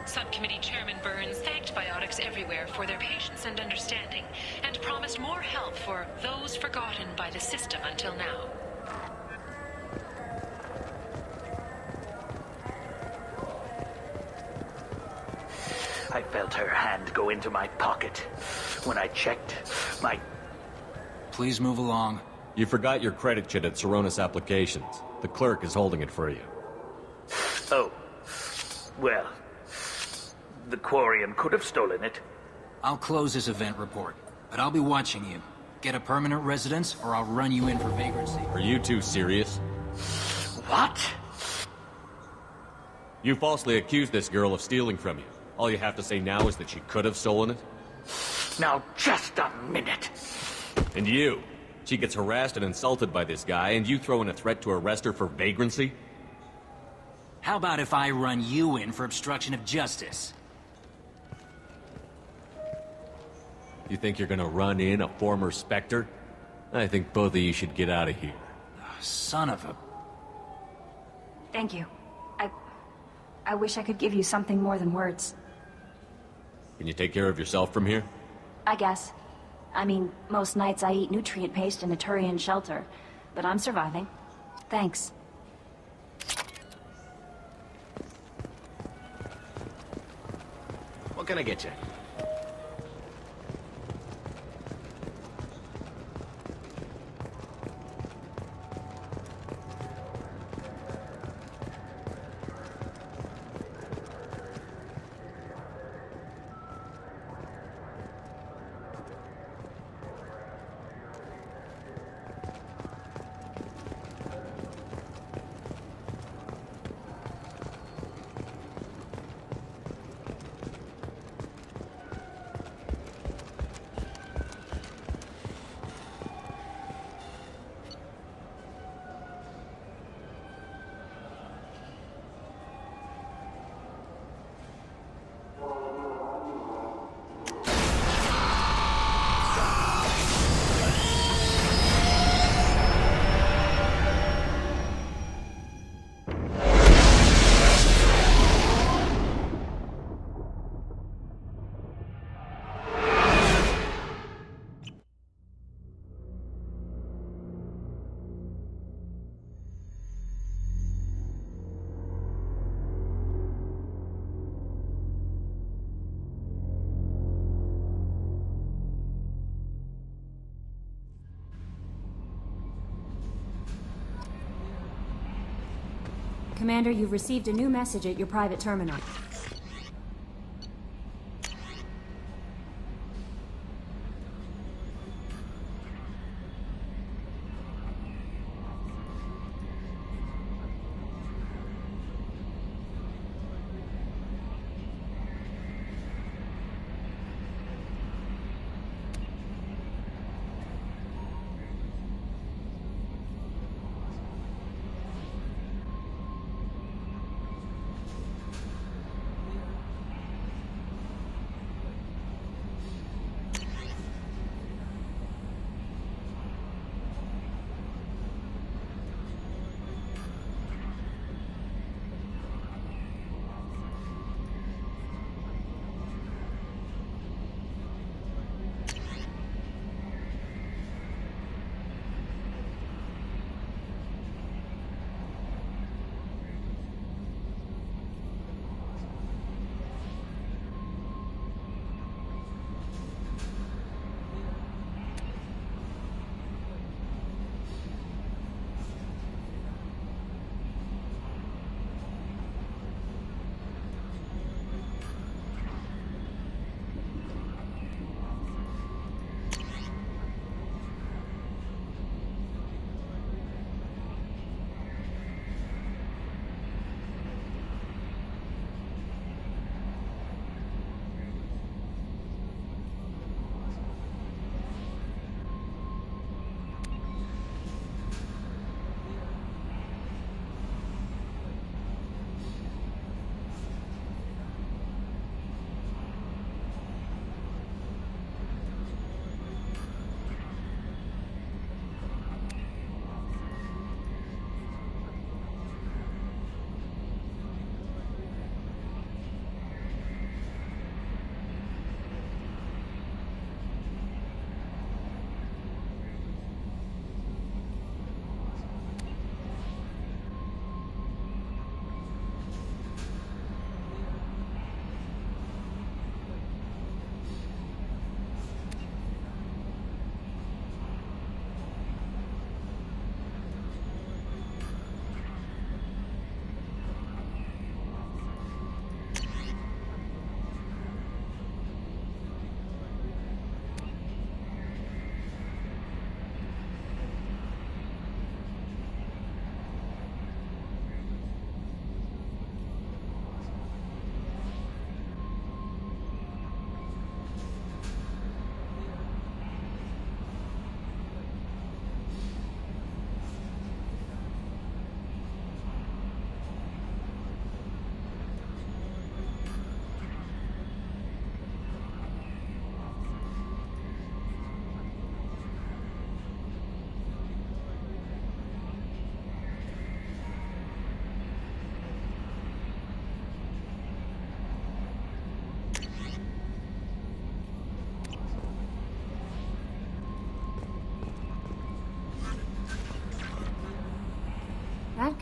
Subcommittee Chairman Burns thanked Biotics Everywhere for their patience and understanding, and promised more help for those forgotten by the system until now. I felt her hand go into my pocket. When I checked, my... Please move along. You forgot your credit chit at Saronis Applications. The clerk is holding it for you. Oh. Well, the Quarian could have stolen it. I'll close this event report, but I'll be watching you. Get a permanent residence, or I'll run you in for vagrancy. Are you two serious? What? You falsely accused this girl of stealing from you. All you have to say now is that she could have stolen it? Now, just a minute. And you? She gets harassed and insulted by this guy, and you throw in a threat to arrest her for vagrancy? How about if I run you in for obstruction of justice? You think you're gonna run in a former Spectre? I think both of you should get out of here. Son of a... Thank you. I wish I could give you something more than words. Can you take care of yourself from here? I guess. I mean, most nights I eat nutrient paste in a Turian shelter, but I'm surviving. Thanks. What can I get you? Commander, you've received a new message at your private terminal.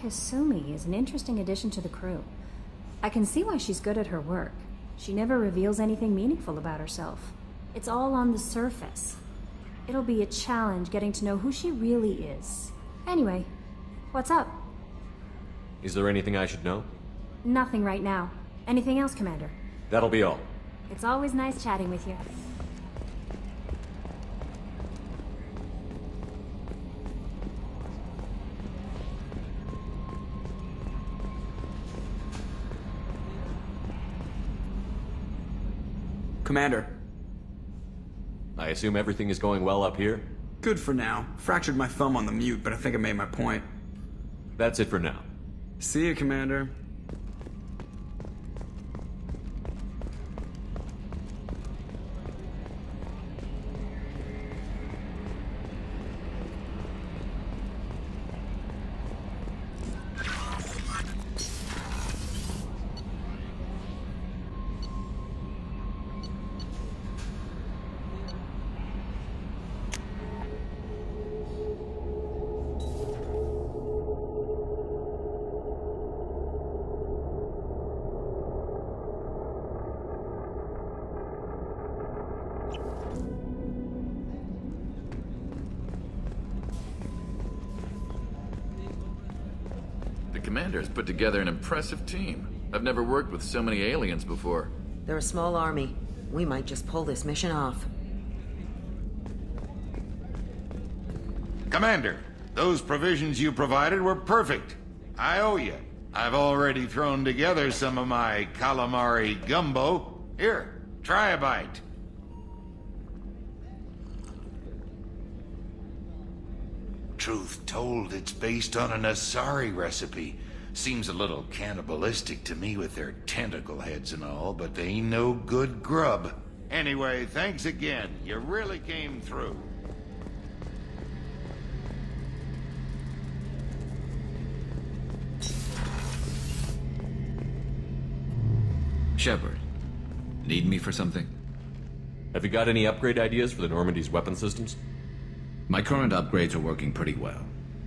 Kasumi is an interesting addition to the crew. I can see why she's good at her work. She never reveals anything meaningful about herself. It's all on the surface. It'll be a challenge getting to know who she really is. Anyway, what's up? Is there anything I should know? Nothing right now. Anything else, Commander? That'll be all. It's always nice chatting with you. Commander. I assume everything is going well up here? Good for now. Fractured my thumb on the mute, but I think I made my point. That's it for now. See you, Commander. The Commander's put together an impressive team. I've never worked with so many aliens before. They're a small army. We might just pull this mission off. Commander, those provisions you provided were perfect. I owe you. I've already thrown together some of my calamari gumbo. Here, try a bite. Truth told, it's based on an Asari recipe. Seems a little cannibalistic to me with their tentacle heads and all, but they ain't no good grub. Anyway, thanks again. You really came through. Shepard, need me for something? Have you got any upgrade ideas for the Normandy's weapon systems? My current upgrades are working pretty well.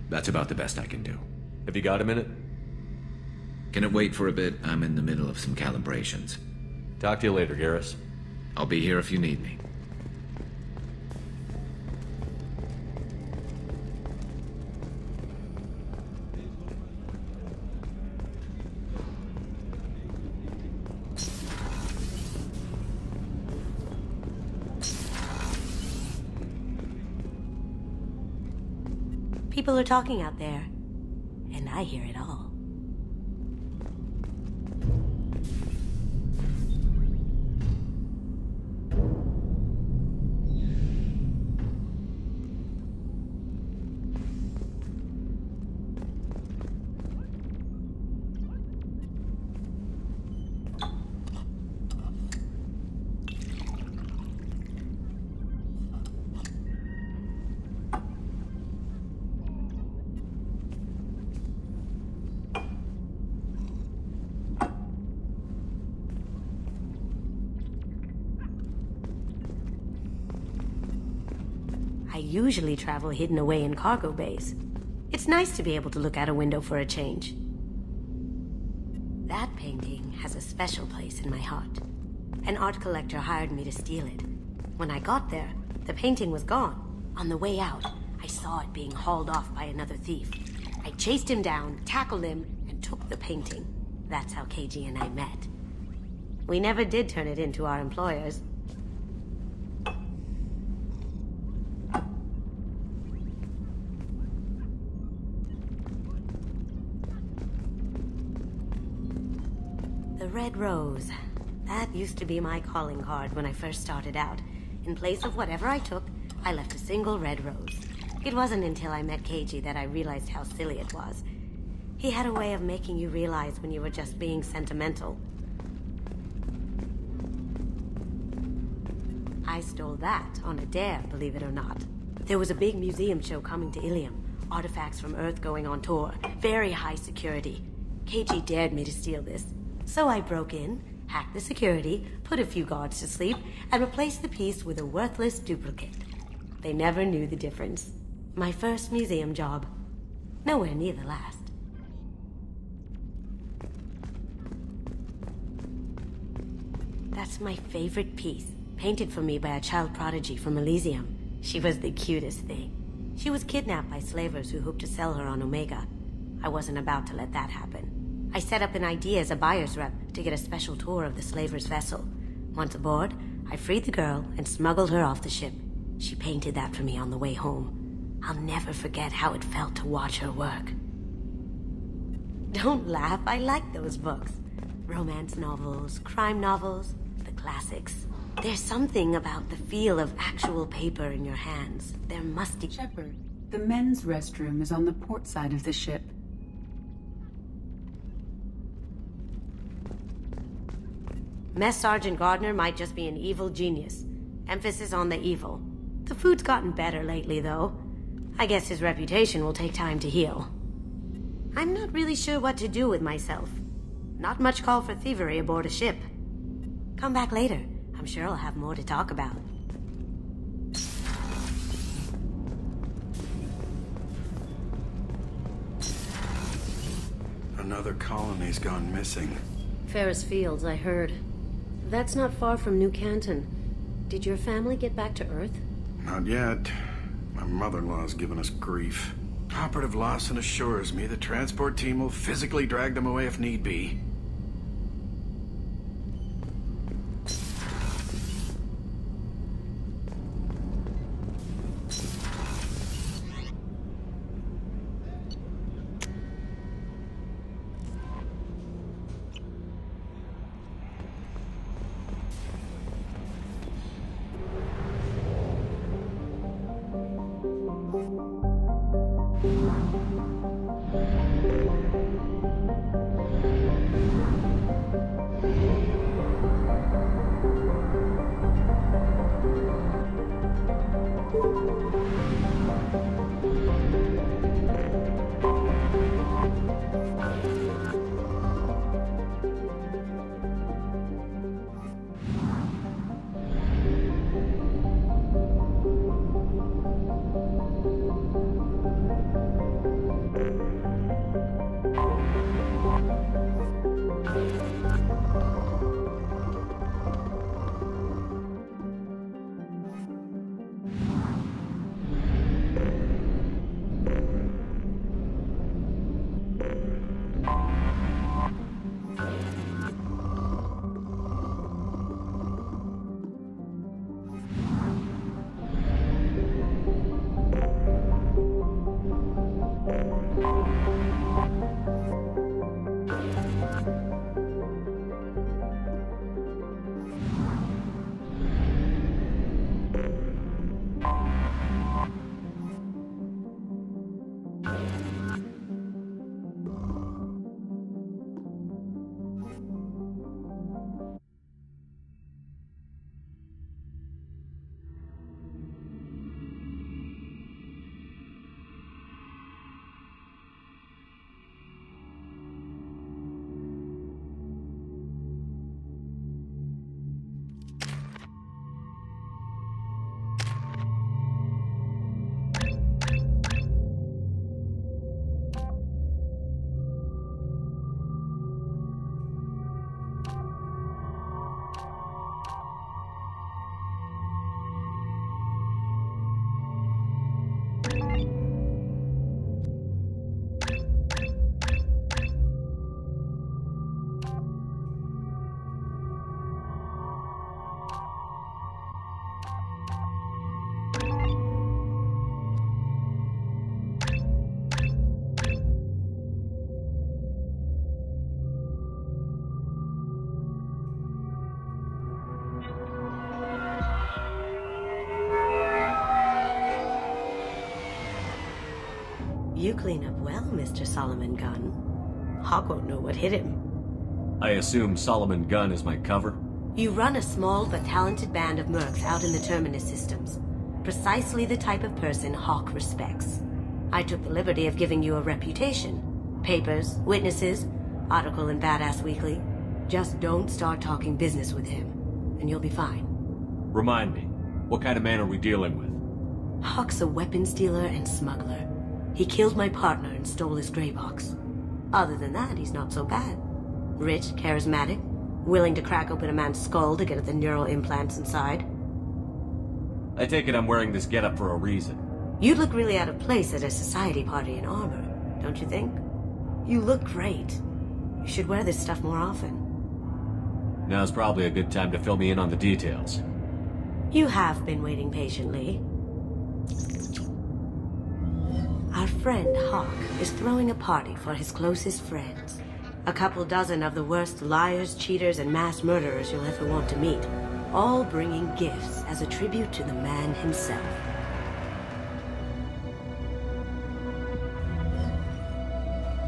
That's about the best I can do. Have you got a minute? Can it wait for a bit? I'm in the middle of some calibrations. Talk to you later, Garrus. I'll be here if you need me. People are talking out there, and I hear it all. I usually travel hidden away in cargo bays. It's nice to be able to look out a window for a change. That painting has a special place in my heart. An art collector hired me to steal it. When I got there, the painting was gone. On the way out, I saw it being hauled off by another thief. I chased him down, tackled him, and took the painting. That's how KG and I met. We never did turn it in to our employers. The Red Rose. That used to be my calling card when I first started out. In place of whatever I took, I left a single red rose. It wasn't until I met Keiji that I realized how silly it was. He had a way of making you realize when you were just being sentimental. I stole that on a dare, believe it or not. There was a big museum show coming to Ilium. Artifacts from Earth going on tour. Very high security. Keiji dared me to steal this. So I broke in, hacked the security, put a few guards to sleep, and replaced the piece with a worthless duplicate. They never knew the difference. My first museum job. Nowhere near the last. That's my favorite piece, painted for me by a child prodigy from Elysium. She was the cutest thing. She was kidnapped by slavers who hoped to sell her on Omega. I wasn't about to let that happen. I set up an idea as a buyer's rep to get a special tour of the slaver's vessel. Once aboard, I freed the girl and smuggled her off the ship. She painted that for me on the way home. I'll never forget how it felt to watch her work. Don't laugh, I like those books. Romance novels, crime novels, the classics. There's something about the feel of actual paper in your hands. They're musty. Shepard, the men's restroom is on the port side of the ship. Mess Sergeant Gardner might just be an evil genius. Emphasis on the evil. The food's gotten better lately, though. I guess his reputation will take time to heal. I'm not really sure what to do with myself. Not much call for thievery aboard a ship. Come back later. I'm sure I'll have more to talk about. Another colony's gone missing. Ferris Fields, I heard. That's not far from New Canton. Did your family get back to Earth? Not yet. My mother-in-law's given us grief. Operative Lawson assures me the transport team will physically drag them away if need be. You clean up well, Mr. Solomon Gunn. Hawk won't know what hit him. I assume Solomon Gunn is my cover? You run a small but talented band of mercs out in the Terminus systems. Precisely the type of person Hawk respects. I took the liberty of giving you a reputation. Papers, witnesses, article in Badass Weekly. Just don't start talking business with him, and you'll be fine. Remind me, what kind of man are we dealing with? Hawk's a weapons dealer and smuggler. He killed my partner and stole his gray box. Other than that, he's not so bad. Rich, charismatic, Willing to crack open a man's skull to get at the neural implants inside? I take it I'm wearing this getup for a reason. You'd look really out of place at a society party in armor, don't you think? You look great. You should wear this stuff more often. Now's probably a good time to fill me in on the details. You have been waiting patiently. Our friend Hawk is throwing a party for his closest friends. A couple dozen of the worst liars, cheaters, and mass murderers you'll ever want to meet. All bringing gifts as a tribute to the man himself.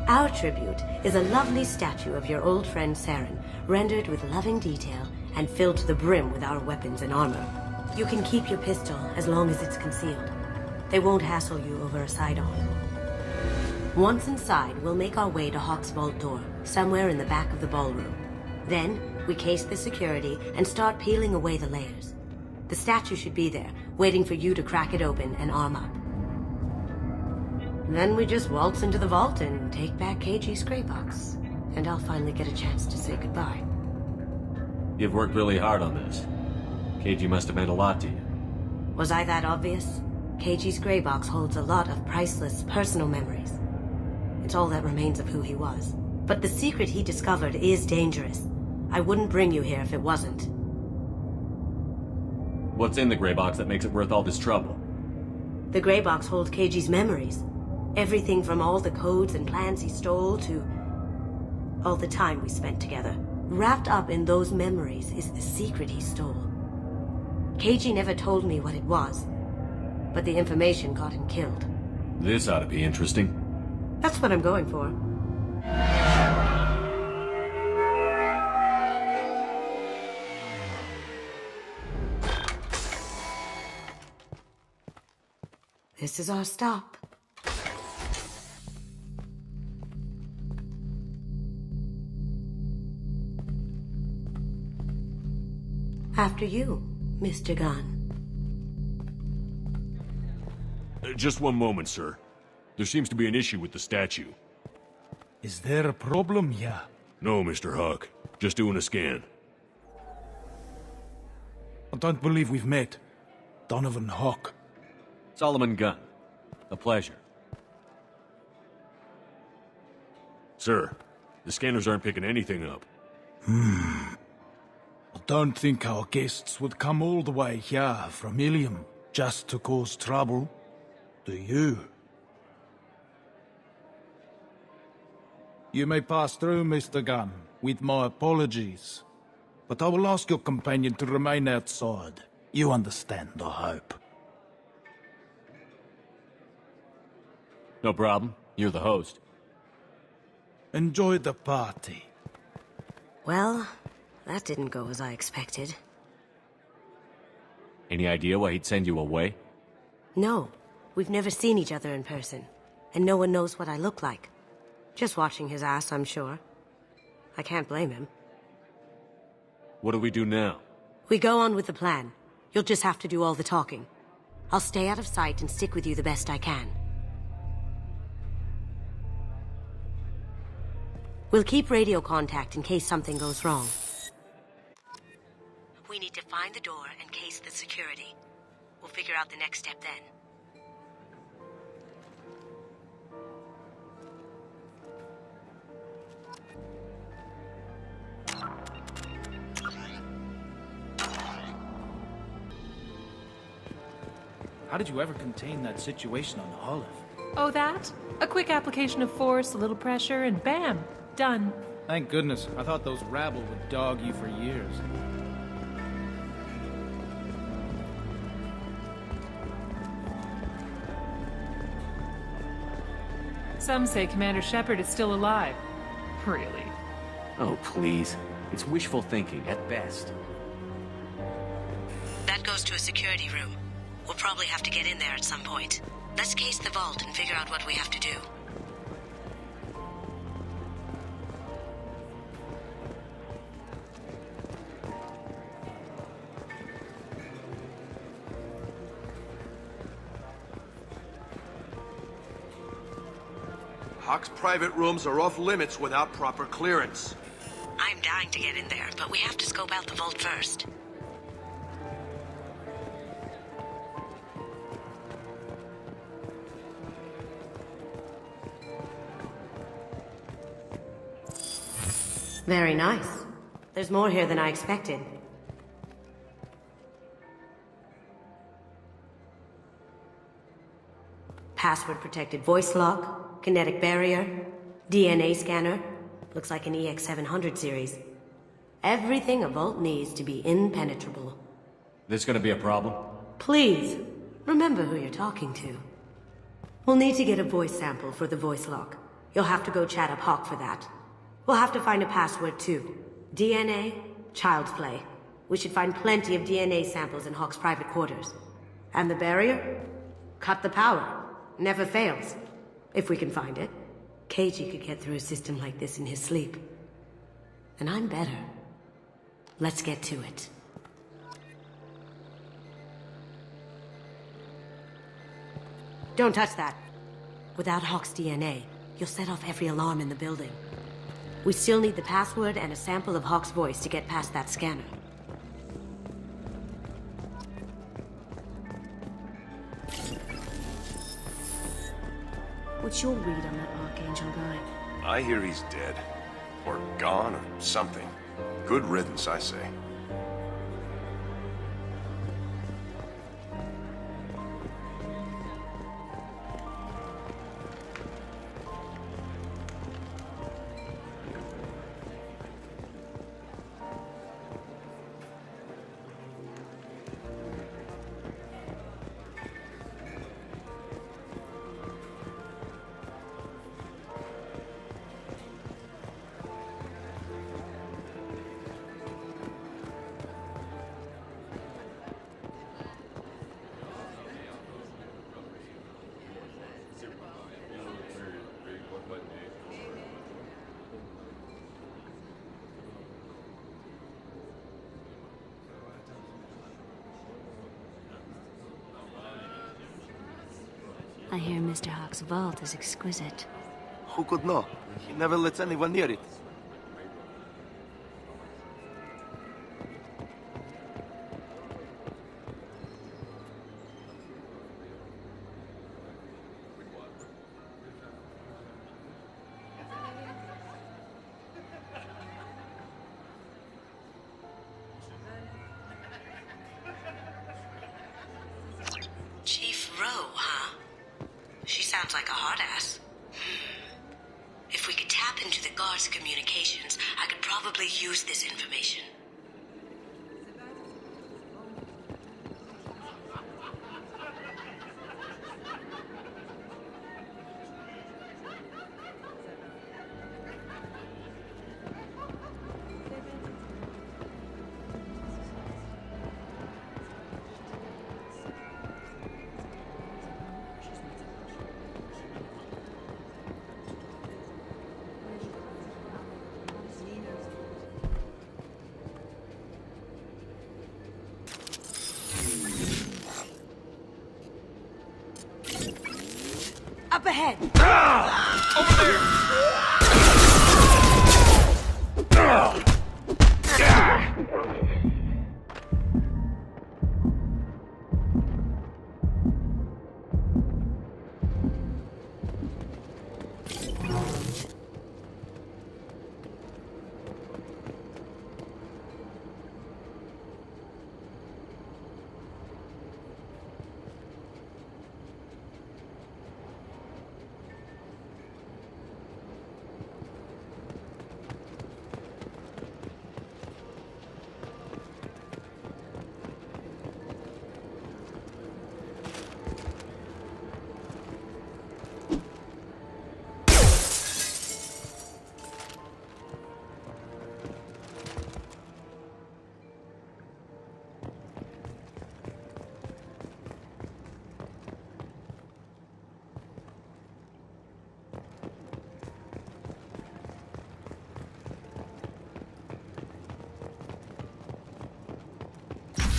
Our tribute is a lovely statue of your old friend Saren, rendered with loving detail and filled to the brim with our weapons and armor. You can keep your pistol as long as it's concealed. They won't hassle you over a sidearm. Once inside, we'll make our way to Hawk's vault door, somewhere in the back of the ballroom. Then, we case the security and start peeling away the layers. The statue should be there, waiting for you to crack it open and arm up. Then we just waltz into the vault and take back KG's gray box. And I'll finally get a chance to say goodbye. You've worked really hard on this. KG must have meant a lot to you. Was I that obvious? KG's gray box holds a lot of priceless personal memories. It's all that remains of who he was. But the secret he discovered is dangerous. I wouldn't bring you here if it wasn't. What's in the gray box that makes it worth all this trouble? The gray box holds KG's memories. Everything from all the codes and plans he stole to all the time we spent together. Wrapped up in those memories is the secret he stole. KG never told me what it was, but the information got him killed. This ought to be interesting. That's what I'm going for. This is our stop. After you, Mr. Gunn. Just one moment, sir. There seems to be an issue with the statue. Is there a problem here? No, Mr. Hawk. Just doing a scan. I don't believe we've met. Donovan Hawk. Solomon Gunn. A pleasure. Sir, the scanners aren't picking anything up. I don't think our guests would come all the way here from Ilium just to cause trouble. Do you? You may pass through, Mr. Gunn, with my apologies. But I will ask your companion to remain outside. You understand, I hope. No problem. You're the host. Enjoy the party. Well, that didn't go as I expected. Any idea why he'd send you away? No, we've never seen each other in person, and no one knows what I look like. Just watching his ass, I'm sure. I can't blame him. What do we do now? We go on with the plan. You'll just have to do all the talking. I'll stay out of sight and stick with you the best I can. We'll keep radio contact in case something goes wrong. We need to find the door and case the security. We'll figure out the next step then. How did you ever contain that situation on Olive? Oh, that? A quick application of force, a little pressure, and bam! Done. Thank goodness. I thought those rabble would dog you for years. Some say Commander Shepard is still alive. Really? Oh, please. It's wishful thinking, at best. That goes to a security room. We'll probably have to get in there at some point. Let's case the vault and figure out what we have to do. Hawk's private rooms are off limits without proper clearance. I'm dying to get in there, but we have to scope out the vault first. Very nice. There's more here than I expected. Password-protected voice lock, kinetic barrier, DNA scanner. Looks like an EX700 series. Everything a vault needs to be impenetrable. This gonna be a problem? Please, remember who you're talking to. We'll need to get a voice sample for the voice lock. You'll have to go chat up Hawk for that. We'll have to find a password too. DNA, child's play. We should find plenty of DNA samples in Hawk's private quarters. And the barrier? Cut the power. Never fails. If we can find it. KG could get through a system like this in his sleep. And I'm better. Let's get to it. Don't touch that. Without Hawk's DNA, you'll set off every alarm in the building. We still need the password and a sample of Hawk's voice to get past that scanner. What's your read on that Archangel guy? I hear he's dead. Or gone, or something. Good riddance, I say. I hear Mr. Hawk's vault is exquisite. Who could know? He never lets anyone near it. Chief Rowe, huh? She sounds like a hard ass. If we could tap into the guard's communications, I could probably use this information. Up ahead! Over there!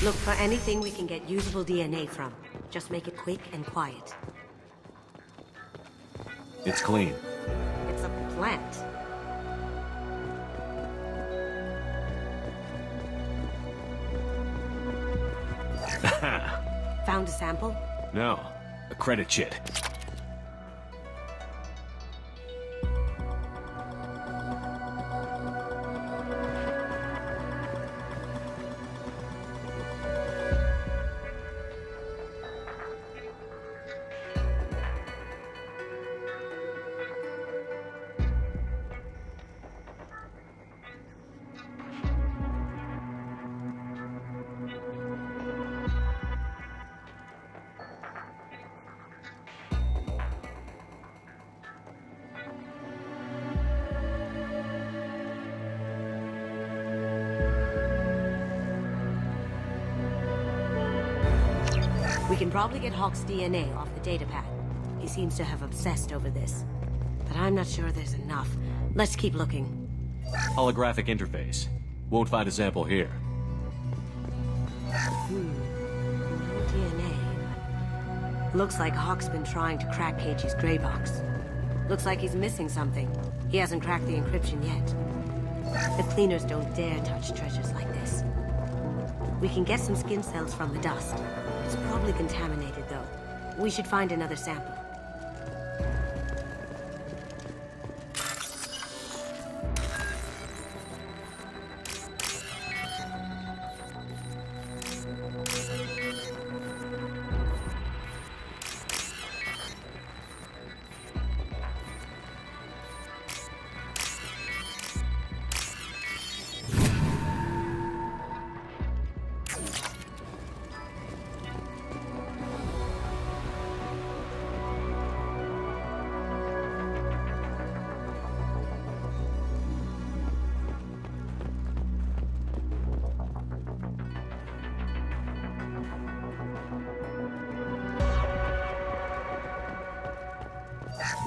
Look for anything we can get usable DNA from. Just make it quick and quiet. It's clean. It's a plant. Found a sample? No, a credit chit. We can probably get Hawk's DNA off the datapad. He seems to have obsessed over this. But I'm not sure there's enough. Let's keep looking. Holographic interface. Won't find a sample here. No DNA. Looks like Hawk's been trying to crack Keiji's gray box. Looks like he's missing something. He hasn't cracked the encryption yet. The cleaners don't dare touch treasures like this. We can get some skin cells from the dust. It's probably contaminated, though. We should find another sample.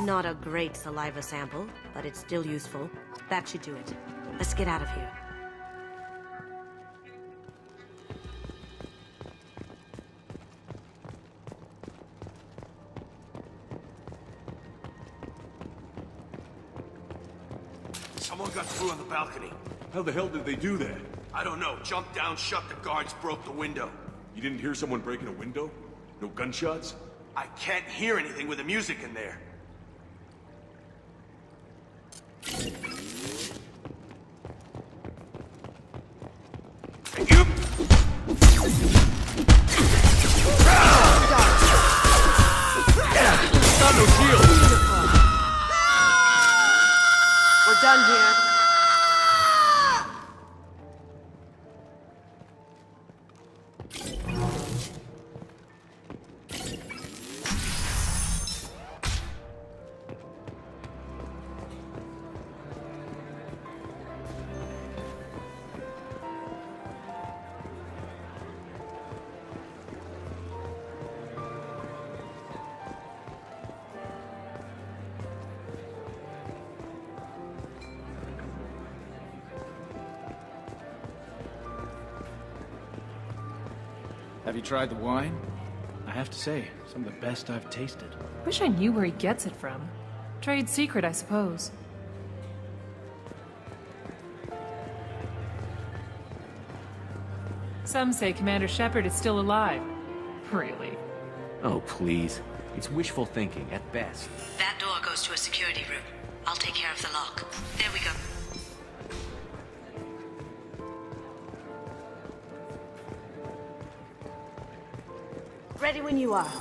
Not a great saliva sample, but it's still useful. That should do it. Let's get out of here. Someone got through on the balcony. How the hell did they do that? I don't know. Jumped down, shut the guards, broke the window. You didn't hear someone breaking a window? No gunshots? I can't hear anything with the music in there. We're done here. Have you tried the wine? I have to say, some of the best I've tasted. Wish I knew where he gets it from. Trade secret, I suppose. Some say Commander Shepard is still alive. Really? Oh, please. It's wishful thinking, at best. That door goes to a security room. I'll take care of the lock. There we go. Ready when you are.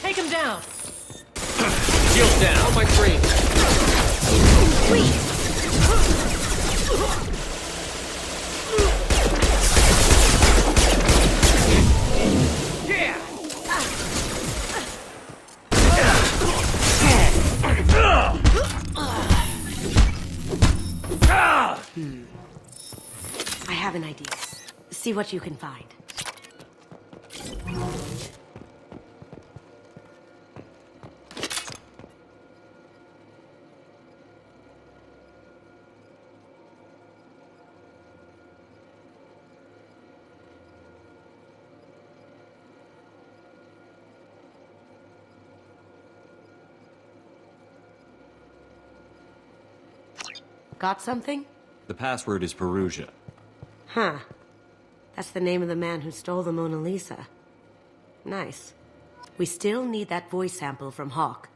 Take him down! Shield down! On my screen! I have an idea. See what you can find. Got something? The password is Perugia. Huh. That's the name of the man who stole the Mona Lisa. Nice. We still need that voice sample from Hawk.